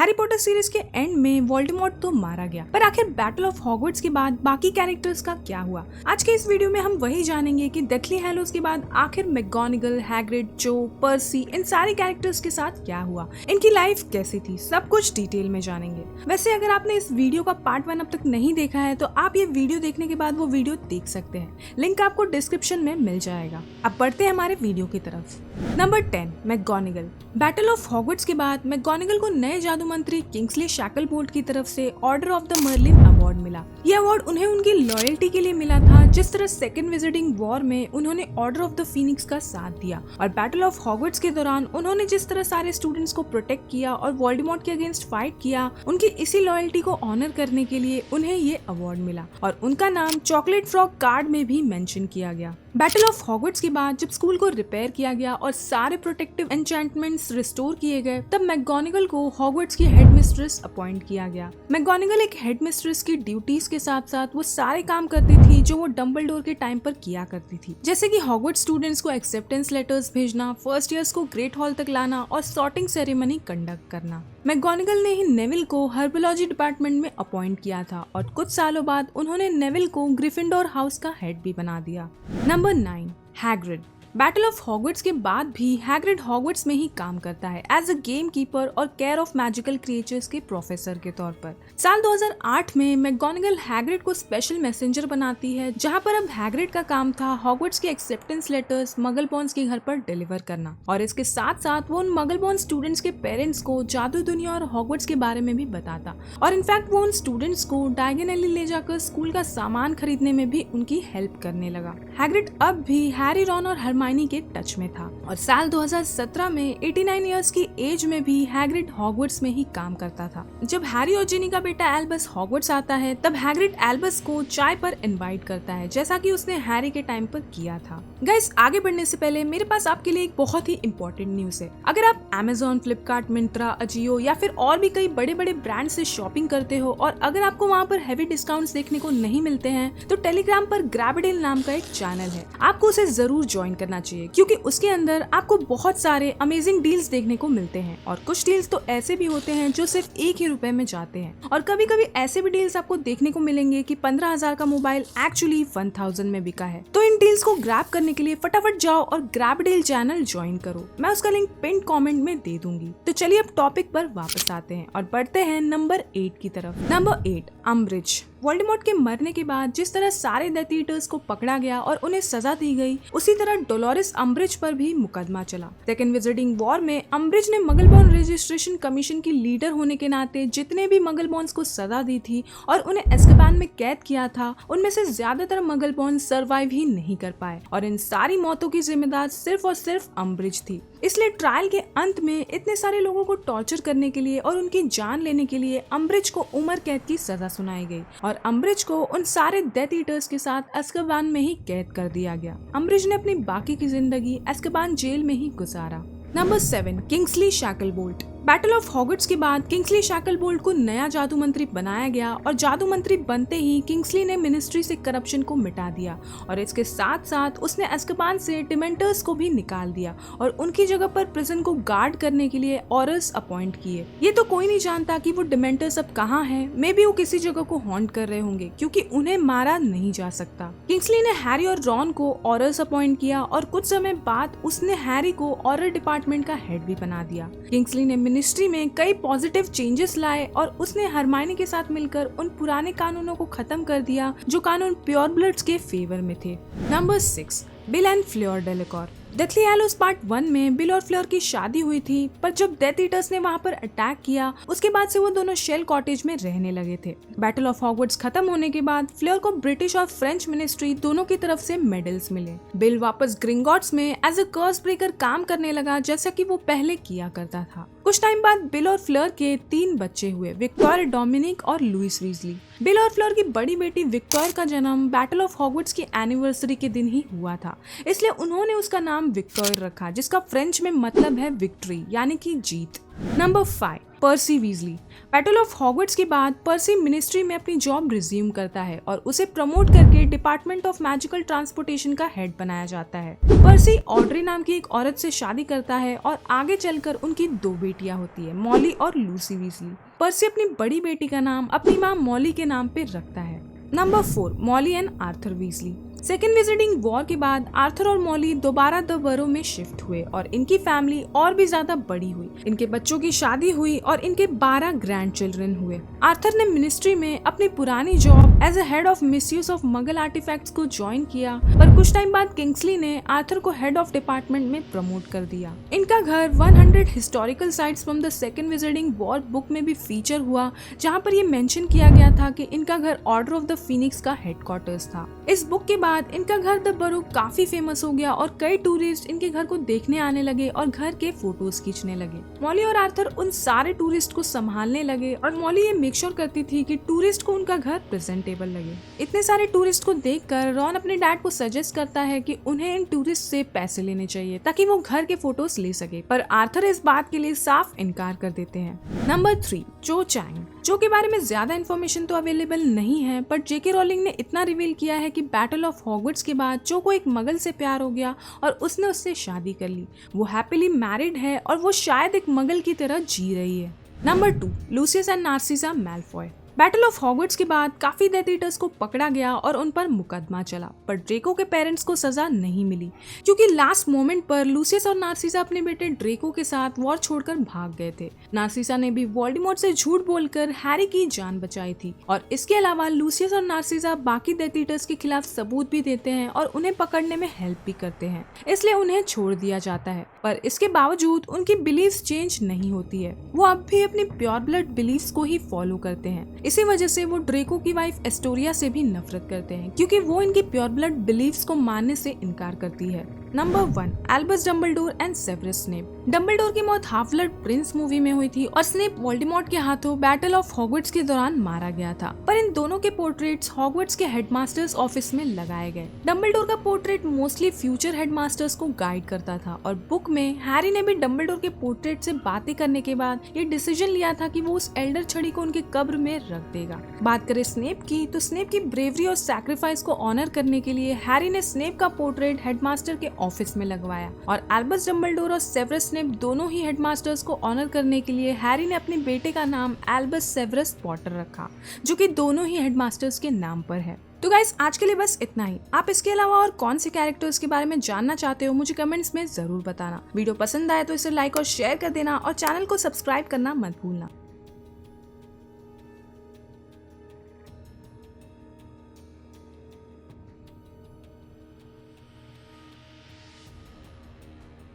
Harry Potter series के and में Voldemort तो मारा गया, पर आखिर बैटल ऑफ हॉगवर्ट्स के बाद बाकी कैरेक्टर्स का क्या हुआ? आज के इस वीडियो में हम वही जानेंगे कि डेथली हैलोज के बाद आखिर मैकगोनागल, हैग्रिड, जो, पर्सी, इन सारे कैरेक्टर्स के साथ क्या हुआ, इनकी लाइफ कैसी थी, सब कुछ डिटेल में जानेंगे। वैसे अगर आपने इस वीडियो का पार्ट 1 अब तक नहीं देखा है तो आप ये वीडियो देखने के बाद वो वीडियो देख सकते हैं, लिंक आपको डिस्क्रिप्शन में मिल जाएगा। अब बढ़ते हैं हमारे वीडियो की तरफ। Number 10, McGonagall. Battle of Hogwarts के बाद मैकगोनागल को नए जादू मंत्री किंग्सले शैकलबोल्ट की तरफ से Order of the Merlin award मिला। यह अवार्ड उन्हें उनकी लॉयल्टी के लिए मिला था, जिस तरह सेकेंड विजिटिंग वॉर में उन्होंने ऑर्डर ऑफ द फीनिक्स का साथ दिया, और बैटल ऑफ हॉगवर्ट्स के दौरान उन्होंने जिस तरह सारे स्टूडेंट्स को प्रोटेक्ट किया और वोल्डेमॉर्ट के अगेंस्ट फाइट किया, उनकी इसी लॉयल्टी को ऑनर करने के लिए उन्हें ये अवार्ड मिला और उनका नाम चॉकलेट फ्रॉग कार्ड में भी मेंशन किया गया। बैटल ऑफ हॉगवर्ट्स के बाद जब स्कूल को रिपेयर किया गया और सारे प्रोटेक्टिव एन्चेंटमेंट्स रिस्टोर किए गए, तब मैकगोनागल को हॉगवर्ट्स की हेडमिस्ट्रेस अपॉइंट किया गया। मैकगोनागल एक हेडमिस्ट्रेस की ड्यूटीज के साथ साथ वो सारे काम करती थी जो वो डंबलडोर के टाइम पर किया करती थी, जैसे कि हॉगवर्ट्स स्टूडेंट्स को एक्सेप्टेंस लेटर्स भेजना, फर्स्ट ईयर्स को ग्रेट हॉल तक लाना और सॉर्टिंग सेरेमनी कंडक्ट करना। मैकगोनागल ने ही नेविल को हर्बोलॉजी डिपार्टमेंट में अपॉइंट किया था और कुछ सालों बाद उन्होंने नेविल को ग्रिफिंडोर हाउस का हेड भी बना दिया। Number 9, Hagrid. Battle of Hogwarts के बाद भी हैग्रिड हॉगवर्ट्स में ही काम करता है एज अ गेम कीपर और केयर ऑफ मैजिकल क्रिएचर्स के प्रोफेसर के तौर पर। साल 2008 में मैकगोनागल हैग्रिड को स्पेशल मैसेंजर बनाती है, जहां पर अब हैग्रिड का काम था हॉगवर्ट्स के एक्सेप्टेंस लेटर्स मगलबॉर्न्स के घर पर डिलीवर करना, और इसके साथ साथ वो उन मगलबॉर्न स्टूडेंट्स के पेरेंट्स को जादू दुनिया और हॉगवर्ट्स के बारे में भी बताता, और इनफैक्ट वो उन स्टूडेंट्स को डायगन एली ले जाकर स्कूल का सामान खरीदने में भी उनकी हेल्प करने लगा। हैग्रिड अब भी हैरी, रॉन और हरमाइनी के टच में था, और साल 2017 में 89 इयर्स की एज में भी हैग्रिड हॉगवर्ट्स में ही काम करता था। जब हैरी और जिनी का बेटा एल्बस हॉगवर्ट्स आता है, तब हैग्रिड एल्बस को चाय पर इनवाइट करता है, जैसा कि उसने हैरी के टाइम पर किया था। गाइस, आगे बढ़ने से पहले मेरे पास आपके लिए एक बहुत ही इंपॉर्टेंट न्यूज है। अगर आप Amazon, फ्लिपकार्ट, मिंत्रा, अजियो या फिर और भी कई बड़े बड़े ब्रांड से शॉपिंग करते हो और अगर आपको वहाँ पर हेवी डिस्काउंट्स देखने को नहीं मिलते हैं, तो टेलीग्राम पर ग्रैबडेल नाम का एक चैनल है, आपको उसे जरूर ज्वाइन करना चाहिए, क्योंकि उसके अंदर आपको बहुत सारे अमेजिंग डील्स देखने को मिलते हैं, और कुछ डील्स तो ऐसे भी होते हैं जो सिर्फ ₹1 में जाते हैं, और कभी कभी ऐसे भी डील्स आपको देखने को मिलेंगे कि 15,000 का मोबाइल एक्चुअली 1000 में बिका है। तो इन डील्स को ग्रैब करने के लिए फटाफट जाओ और ग्रैबडेल चैनल ज्वाइन करो, मैं उसका लिंक पिन कमेंट में दे दूंगी। तो चलिए अब टॉपिक पर वापस आते हैं और बढ़ते हैं नंबर 8 की तरफ। नंबर 8, अम्ब्रिज। वोल्डेमॉर्ट के मरने के बाद जिस तरह सारे डेथ ईटर्स को पकड़ा गया और उन्हें सजा दी गई, उसी तरह डोलोरिस अम्ब्रिज पर भी मुकदमा चला। सेकेंड विजिटिंग वॉर में अम्ब्रिज ने मगलबॉर्न रजिस्ट्रेशन कमीशन की लीडर होने के नाते जितने भी मगलबॉर्न्स को सजा दी थी और उन्हें एज़्काबान में कैद किया था, उनमें से ज्यादातर मगलबॉर्न सर्वाइव ही नहीं कर पाए, और इन सारी मौतों की जिम्मेदार सिर्फ और सिर्फ अम्ब्रिज थी। इसलिए ट्रायल के अंत में इतने सारे लोगों को टॉर्चर करने के लिए और उनकी जान लेने के लिए अम्ब्रिज को उम्र कैद की सजा सुनाई गई, और अम्ब्रिज को उन सारे डेथ ईटर्स के साथ एज़्काबान में ही कैद कर दिया गया। अम्ब्रिज ने अपनी बाकी की जिंदगी एज़्काबान जेल में ही गुजारा। Number 7, Kingsley Shacklebolt. Battle of Hogwarts के बाद किंग्सले शैकलबोल्ट को नया जादू मंत्री बनाया गया, और जादू मंत्री बनते ही किंग्सले ने मिनिस्ट्री से करप्शन को मिटा दिया, और इसके साथ साथ उसने एज़्काबान से डिमेंटर्स को भी निकाल दिया और उनकी जगह पर प्रिजन को गार्ड करने के लिए ऑरस अपॉइंट किए। ये तो कोई नहीं जानता कि वो डिमेंटर्स अब कहाँ हैं, मे बी वो किसी जगह को हॉन्ट कर रहे होंगे, क्योंकि उन्हें मारा नहीं जा सकता। किंग्सले ने हैरी और रॉन को ऑरस अपॉइंट किया, और कुछ समय बाद उसने हैरी को ऑरर डिपार्टमेंट का हेड भी बना दिया। किंग्सले ने मिनिस्ट्री में कई पॉजिटिव चेंजेस लाए, और उसने हरमाइनी के साथ मिलकर उन पुराने कानूनों को खत्म कर दिया जो कानून प्योर ब्लड्स के फेवर में थे। Number 6, Bill and Fleur Delacour. Deathly Hallows part 1 में बिल और फ्लेयर की शादी हुई थी, पर जब डेथ ईटर्स ने वहां पर अटैक किया, उसके बाद से वो दोनों शेल कॉटेज में रहने लगे थे। बैटल ऑफ हॉगवर्ट्स खत्म होने के बाद फ्लेयर को ब्रिटिश और फ्रेंच मिनिस्ट्री दोनों की तरफ से मेडल्स मिले। बिल वापस ग्रिंगॉट्स में एज अ कर्स ब्रेकर काम करने लगा, जैसा कि वो पहले किया करता था। कुछ टाइम बाद बिल और फ्लेयर के 3 बच्चे हुए, विक्टर, डोमिनिक और लुइस वीजली। बिल और फ्लेयर की बड़ी बेटी विक्टर का जन्म बैटल ऑफ हॉगवर्ट्स की एनिवर्सरी के दिन ही हुआ था, इसलिए उन्होंने उसका नाम विक्टर रखा, जिसका फ्रेंच में मतलब है विक्ट्री यानी कि जीत। Number 5, Percy Weasley. Battle of Hogwarts के बाद पर्सी मिनिस्ट्री में अपनी जॉब रिज्यूम करता है और उसे प्रमोट करके डिपार्टमेंट ऑफ मैजिकल ट्रांसपोर्टेशन का हेड बनाया जाता है। पर्सी ऑड्री नाम की एक औरत से शादी करता है और आगे चलकर उनकी 2 बेटियां होती है, मॉली और लूसी वीजली। पर्सी अपनी बड़ी बेटी का नाम अपनी माँ मॉली के नाम पे रखता है। Number 4, Molly and Arthur Weasley. Second wizarding war के बाद आर्थर और मॉली दोबारा द बरो में शिफ्ट हुए और इनकी फैमिली और भी ज्यादा बड़ी हुई। इनके बच्चों की शादी हुई और इनके 12 ग्रैंड चिल्ड्रन हुए। आर्थर ने मिनिस्ट्री में अपनी पुरानी job as a head of misuse of muggle artifacts को ज्वाइन किया, पर कुछ टाइम बाद किंग्सली ने आर्थर को हेड ऑफ डिपार्टमेंट में प्रमोट कर दिया। इनका घर 100 historical sites from the second wizarding war book में भी फीचर हुआ, जहाँ पर ये मेंशन किया गया था कि इनका घर ऑर्डर ऑफ द फीनिक्स का हेडक्वार्टर्स था। इस बुक के बाद इनका घर द बरो काफी फेमस हो गया और कई टूरिस्ट इनके घर को देखने आने लगे और घर के फोटोज खींचने लगे। मॉली और आर्थर उन सारे टूरिस्ट को संभालने लगे और मॉली ये मेक श्योर करती थी कि टूरिस्ट को उनका घर प्रेजेंटेबल लगे। इतने सारे टूरिस्ट को देखकर रॉन अपने डैड को सजेस्ट करता है कि उन्हें इन टूरिस्ट से पैसे लेने चाहिए ताकि वो घर के फोटोज ले सके, पर आर्थर इस बात के लिए साफ इनकार कर देते हैं। नंबर 3, चो चैंग। चो के बारे में ज्यादा इन्फॉर्मेशन तो अवेलेबल नहीं है, बट जेके रोलिंग ने इतना रिवील किया है कि बैटल ऑफ हॉगवर्ट्स के बाद चो को एक मगल से प्यार हो गया और उसने उससे शादी कर ली। वो हैप्पीली मैरिड है और वो शायद एक मगल की तरह जी रही है। Number 2, Lucius and Narcissa Malfoy. Battle of Hogwarts के बाद काफी डेथ ईटर्स को पकड़ा गया और उन पर मुकदमा चला, पर ड्रेको के पेरेंट्स को सजा नहीं मिली क्योंकि लास्ट मोमेंट पर लूसियस और नार्सिसा अपने बेटे ड्रेको के साथ वॉर छोड़कर भाग गए थे। नार्सिसा ने भी वोल्डेमॉर्ट से झूठ बोलकर हैरी की जान बचाई थी और इसके अलावा लूसियस और नार्सिसा बाकी डेथ ईटर्स के खिलाफ सबूत भी देते हैं और उन्हें पकड़ने में हेल्प भी करते हैं, इसलिए उन्हें छोड़ दिया जाता है। पर इसके बावजूद उनकी बिलीव्स चेंज नहीं होती है, वो अब भी अपनी प्योर ब्लड बिलीव्स को ही फॉलो करते हैं। इसी वजह से वो ड्रेको की वाइफ एस्टोरिया से भी नफरत करते हैं क्योंकि वो इनकी प्योर ब्लड बिलीव्स को मानने से इनकार करती है। Number 1, Albus Dumbledore and Severus Snape. Dumbledore की मौत हाफ ब्लड प्रिंस मूवी में हुई थी और स्नेप वोल्डेमॉर्ट के हाथों बैटल ऑफ हॉगवर्ट्स के दौरान मारा गया था, पर इन दोनों के पोर्ट्रेट्स हॉगवर्ट्स के हेडमास्टर्स ऑफिस में लगाए गए। डम्बलडोर का पोर्ट्रेट मोस्टली फ्यूचर हेडमास्टर्स को गाइड करता था और बुक में हैरी ने भी डम्बलडोर के पोर्ट्रेट से बातें करने के बाद ये डिसीजन लिया था कि वो उस एल्डर छड़ी को उनके कब्र में रख देगा। बात करें स्नेप की, तो स्नेप की ब्रेवरी और सैक्रिफाइस को ऑनर करने के लिए हैरी ने स्नेप का पोर्ट्रेट हेडमास्टर के ऑफिस में लगवाया और एल्बस डम्बलडोर और सेवरस स्नेप दोनों ही हेडमास्टर्स को ऑनर करने के लिए हैरी ने अपने बेटे का नाम एल्बस सेवरस पॉटर रखा, जो कि दोनों ही हेडमास्टर्स के नाम पर है। तो गाइस, आज के लिए बस इतना ही। आप इसके अलावा और कौन से कैरेक्टर्स के बारे में जानना चाहते हो मुझे कमेंट्स में जरूर बताना। वीडियो पसंद आए तो इसे लाइक और शेयर कर देना और चैनल को सब्सक्राइब करना मत भूलना।